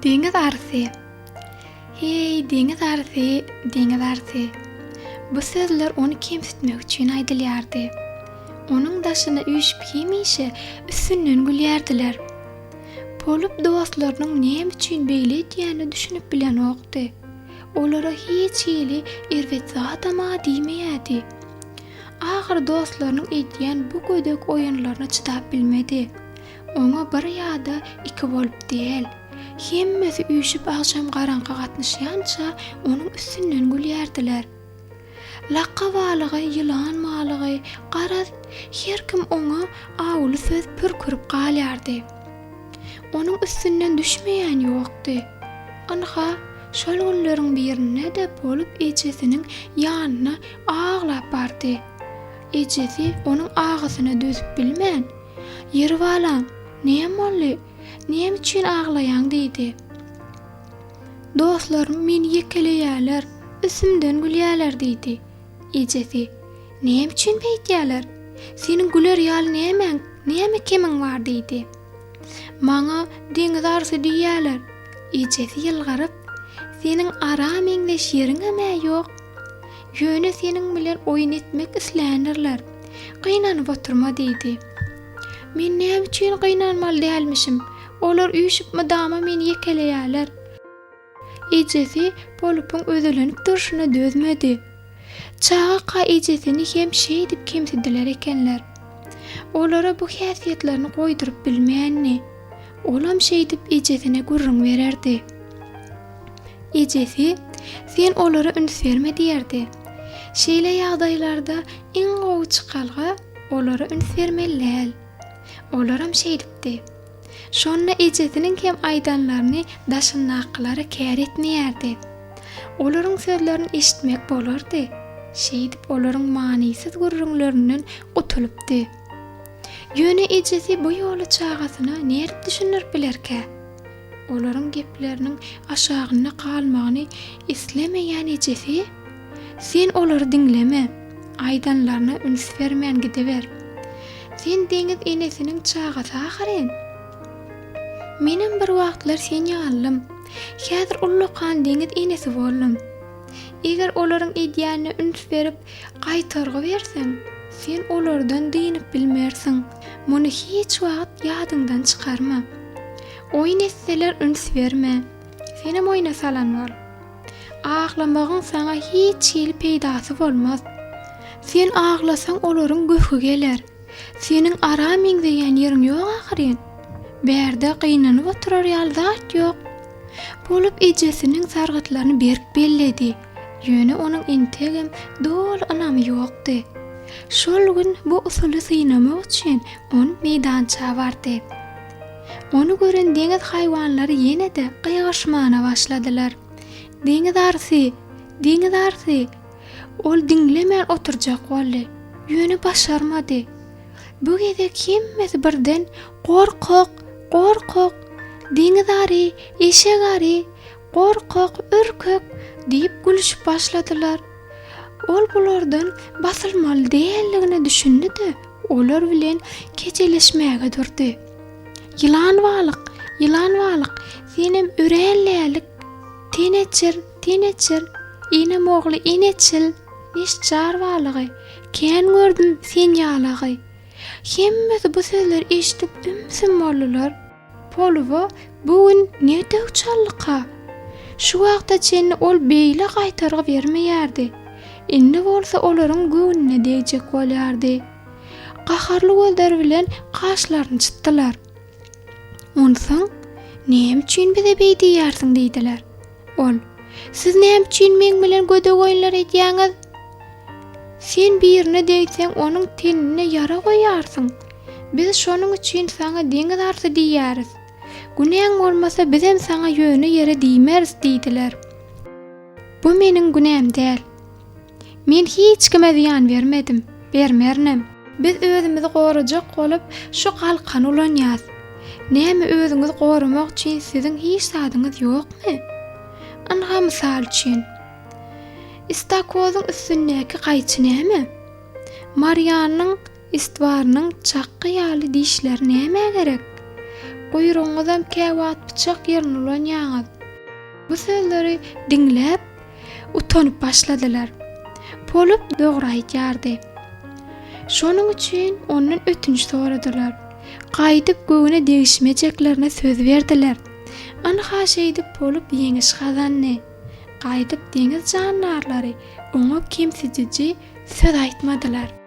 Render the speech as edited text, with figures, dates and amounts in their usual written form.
Deňiz arsy. Hey, deňiz arsy, deňiz arsy. Bu sözler onu kemsitmek üçin aýdylýardy. Onuň daşyna üýşüp hemişe üstünden gülýärdiler. Polup dostlarynyň näme üçin beýle diýeni düşünüp bilen okdy. Olara hiç ýyly irwet zatama diýmeýärdi. Ahir dostlarynyň edýän bu gödek oýunlaryna çydap bilmedi. Oňa bir ýa-da iki bolup diýel. Hemmesi üýşüp akşam garanqa gatnaşýança onuň üstünden gülýärdiler. Laqqa balygy, ýylan malygy, garaz her kim oňa awly söz pürkürip galýardy. Onuň üstünden düşmeýän ýokdy. Anha şol günleriň birine de bolup ejesiniň ýanyna aglap bardy. Ejesi onuň agysyna dözüp bilmän. "Ýeri balam, näme boldy? Näme üçin aglaýaň?" diýdi. "Dostlarym meni ýekeleýärler, üstümden gülýärler" diýdi. Ejesi, "Näme üçin beýtýärler? Seniň güler ýaly näme kemiň bar?" diýdi. "Maňa deňiz arsy diýýärler." Ejesi ýylgaryp, "Seniň ara meňdeş ýeriň hem ýok. Ýöne seniň bilen oýun etmek islenirler. Gynanyp oturma" diýdi. "Men näme üçin gynanmaly dälmişim? Olar üýşüp mydama meni ýekeleýärler." Ejesi polupyň özelenip durşuna dözmedi. Çağa ejesini hem şeý dip kemsidiler ekenler. Olara bu häsiýetlerini goýdurup bilmeýänni. Olam şeý dip ejesine gurrun bererdi. Ejesi, "Sen olara üns berme" diýerdi. Şeýle ýagdaýlarda iň gowy çykalga olara üns bermeliler. Olaram şeý dipdi. Şonna ejesiniň hem aýdanlaryny daşyny aklara kär etmeýärdi. Olaryň sözlerini eşitmek bolardy. Şeý dip olaryň manysyz gurrunlarynyň utulypdy. Ýöne ejesi bu ýoly çagasyna näme düşünür bilerkä? Olaryň gepleriniň aşagyna galmagyny islemeýän ejesi, "Sen olary diňleme, aýdanlaryna üns bermän gidiber. Sen deňiz enesiniň çagasy ahyryn. Menem bir wagtlar sen ýalym. Häzir ullukan deňiz enesi boldum. Eger olaryň edýänine üns berip gaýtargy berseň, sen olardan diýinip bilmersiň. Muny hiç wagt ýadyňdan çykarma. Oýun etseler üns berme. Senem oýna salan bol. Aglamagyň saňa hiç ýyly peýdasy bolmaz. Sen aglasaň olaryň göhü geler. Seniň ara meňdeýän ýeriň ýok ahyryn. Berde gynanyp oturar ýaly zat ýok." Bolup ejesiniň sargytlaryny berk belledi. Ýöne onuň integem doly anamy ýokdy. Şol gün bu usuly synamak üçin on meýdança bardy. Onu gören deňiz haýwanlary ýene-de gyýgaşmana başladylar. "Deňiz arsy, deňiz arsy." Ol diňlemän oturjak boldy. Ýöne başarmady. Bu gede kimmesi birden "Gorkak, gorkak, deňiz ary, eşek ary, gorkak, ürkek" diýip gülüşip başladylar. Ol bulardan basylmaly däldigini düşündi-de, olar bilen keçeleşmäge durdy. "Ýylan balyk, senem örenlälik, teneçir, inem ogly ineçil, neşçar balygy, kän gördüm sen ýalagy." Hemmesi bu sözleri eşitip ümsüm boldular. Poluwa bugün ne döwçallyka? Şu wagta çenli ol beýle gaýtargy bermeýärdi. Indi bolsa olaryň göwnüne dejek bolýardy. Gaharly gözler bilen gaşlaryny çytdylar. "Onsoň, näme üçin bize beýdiýärsiň?" diýdiler. Ol, "Siz näme üçin meň bilen gödek oýunlar edýäňiz? Sen birine deýseň onuň tenine ýara goýarsyň. Biz şonuň üçin saňa deňiz arsy diýýäris. Günäň bolmasa biz hem saňa ýöne ýere diýmeris" diýdiler. "Bu meniň günäm däl. Men hiç kime ziýan bermedim, bermernem. Biz özümizi gorajak bolup şu galkan ulanýas. Näme özüňizi goramak üçin siziň hiç sadyňyz ýokmy? Anha mysal üçin, istakozyň üstündäki gaýçy näme? Marianyň istwarynyň çakky ýaly dişleri näme gerek? Guyruğuňyzam käwat bıçak ýerine ulan ýaňyz. Bu sözleri diňläp utanyp başladylar. Polup dogry aýtýardy. Şonuň üçin ondan ötünç soradylar. Gaýdyp göwüne degişmejeklerine söz berdiler. Ana haş edip polup ýeňiş gazandy. Gaýdyp deňiz jandarlary oňa kimsiziji söz aýtmadylar.